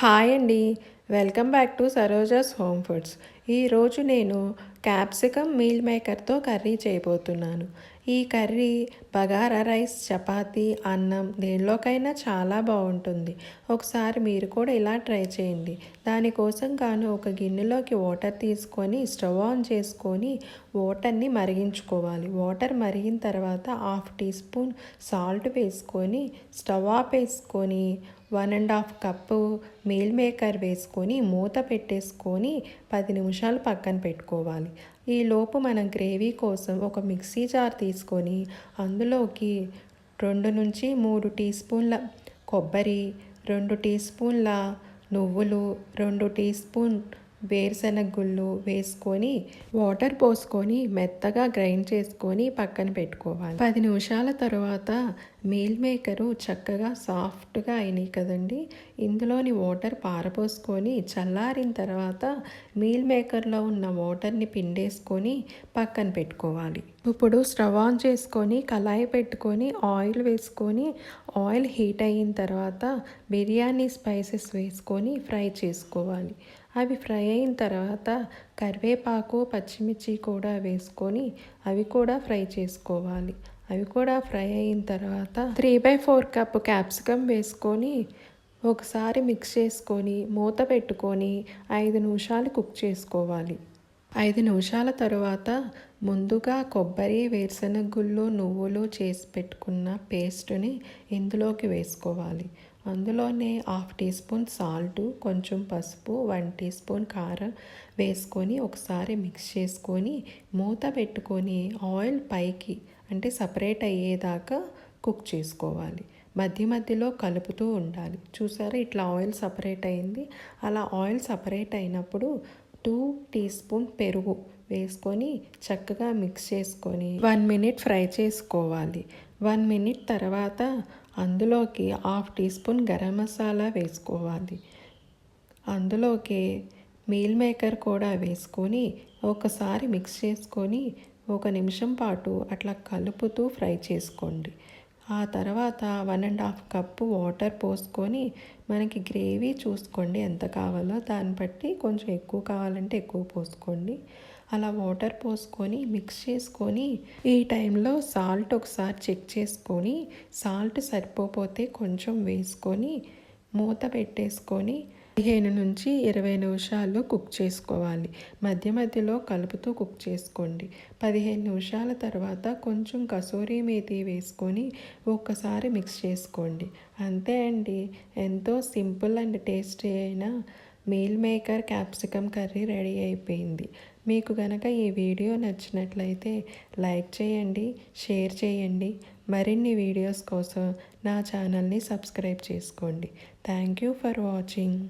Hi అండి. Welcome back to Saroja's home foods. ఈరోజు నేను క్యాప్సికమ్ మీల్ మేకర్తో కర్రీ చేయబోతున్నాను. ఈ కర్రీ బగారా రైస్, చపాతీ, అన్నం దేనిలోకైనా చాలా బాగుంటుంది. ఒకసారి మీరు కూడా ఇలా ట్రై చేయండి. దానికోసం గాను ఒక గిన్నెలోకి వాటర్ తీసుకొని స్టవ్ ఆన్ చేసుకొని వాటర్ని మరిగించుకోవాలి. వాటర్ మరిగిన తర్వాత 1/2 టీ స్పూన్ సాల్ట్ వేసుకొని స్టవ్ ఆపేసుకొని 1½ కప్పు మీల్ మేకర్ వేసుకొని మూత పెట్టేసుకొని 10 నిమిషాలు పక్కన పెట్టుకోవాలి. ఈలోపు మనం గ్రేవీ కోసం ఒక మిక్సీ జార్ తీసుకొని అందులోకి 2 నుంచి 3 టీ స్పూన్ల కొబ్బరి, 2 టీ స్పూన్ల నువ్వులు, 2 టీ స్పూన్ వేరుశనగ గుళ్ళు వేసుకొని వాటర్ పోసుకొని మెత్తగా గ్రైండ్ చేసుకొని పక్కన పెట్టుకోవాలి. 10 నిమిషాల తర్వాత మీల్ మేకరు చక్కగా సాఫ్ట్గా అయినాయి కదండి. ఇందులోని వాటర్ పారపోసుకొని చల్లారిన తర్వాత మీల్ మేకర్లో ఉన్న వాటర్ని పిండేసుకొని పక్కన పెట్టుకోవాలి. ఇప్పుడు స్టవ్ ఆన్ చేసుకొని కళాయి పెట్టుకొని ఆయిల్ వేసుకొని ఆయిల్ హీట్ అయిన తర్వాత బిర్యానీ స్పైసెస్ వేసుకొని ఫ్రై చేసుకోవాలి. అవి ఫ్రై అయిన తర్వాత కరివేపాకు, పచ్చిమిర్చి కూడా వేసుకొని అవి కూడా ఫ్రై చేసుకోవాలి. అవి కూడా ఫ్రై అయిన తర్వాత 3/4 కప్ క్యాప్సికమ్ వేసుకొని ఒకసారి మిక్స్ చేసుకొని మూత పెట్టుకొని 5 నిమిషాలు కుక్ చేసుకోవాలి. 5 నిమిషాల తరువాత ముందుగా కొబ్బరి, వేరుశనగ గుళ్ళు, నువ్వులు చేసి పెట్టుకున్న పేస్టుని ఇందులోకి వేసుకోవాలి. అందులోనే 1/2 టీ స్పూన్ సాల్టు, కొంచెం పసుపు, 1 టీ స్పూన్ కారం వేసుకొని ఒకసారి మిక్స్ చేసుకొని మూత పెట్టుకొని ఆయిల్ పైకి అంటే సపరేట్ అయ్యేదాకా కుక్ చేసుకోవాలి. మధ్య మధ్యలో కలుపుతూ ఉండాలి. చూసారా, ఇట్లా ఆయిల్ సపరేట్ అయింది. అలా ఆయిల్ సపరేట్ అయినప్పుడు 2 టీ స్పూన్ పెరుగు వేసుకొని చక్కగా మిక్స్ చేసుకొని 1 మినిట్ ఫ్రై చేసుకోవాలి. 1 మినిట్ తర్వాత అందులోకి 1/2 టీ స్పూన్ గరం మసాలా వేసుకోవాలి. అందులోకి మీల్ మేకర్ కూడా వేసుకొని ఒకసారి మిక్స్ చేసుకొని 1 నిమిషం పాటు అట్లా కలుపుతూ ఫ్రై చేసుకోండి. ఆ తర్వాత 1½ కప్పు వాటర్ పోసుకొని మనకి గ్రేవీ చూసుకోండి ఎంత కావాలో, దాన్ని బట్టి కొంచెం ఎక్కువ కావాలంటే ఎక్కువ పోసుకోండి. అలా వాటర్ పోసుకొని మిక్స్ చేసుకొని ఈ టైంలో సాల్ట్ ఒకసారి చెక్ చేసుకొని సాల్ట్ సరిపోతే కొంచెం వేసుకొని మూత పెట్టేసుకొని 15 నుంచి 20 నిమిషాలు కుక్ చేసుకోవాలి. మధ్య మధ్యలో కలుపుతూ కుక్ చేసుకోండి. 15 నిమిషాల తర్వాత కొంచెం కసూరి మేతి వేసుకొని ఒక్కసారి మిక్స్ చేసుకోండి. అంతే అండి, ఎంతో సింపుల్ అండ్ టేస్టీ అయిన meal maker capsicum curry ready అయిపోయింది. మీకు కనుక ఈ వీడియో నచ్చినట్లయితే లైక్ చేయండి, షేర్ చేయండి. మరిన్ని వీడియోస్ కోసం నా ఛానల్ని సబ్స్క్రైబ్ చేసుకోండి. Thank you for watching.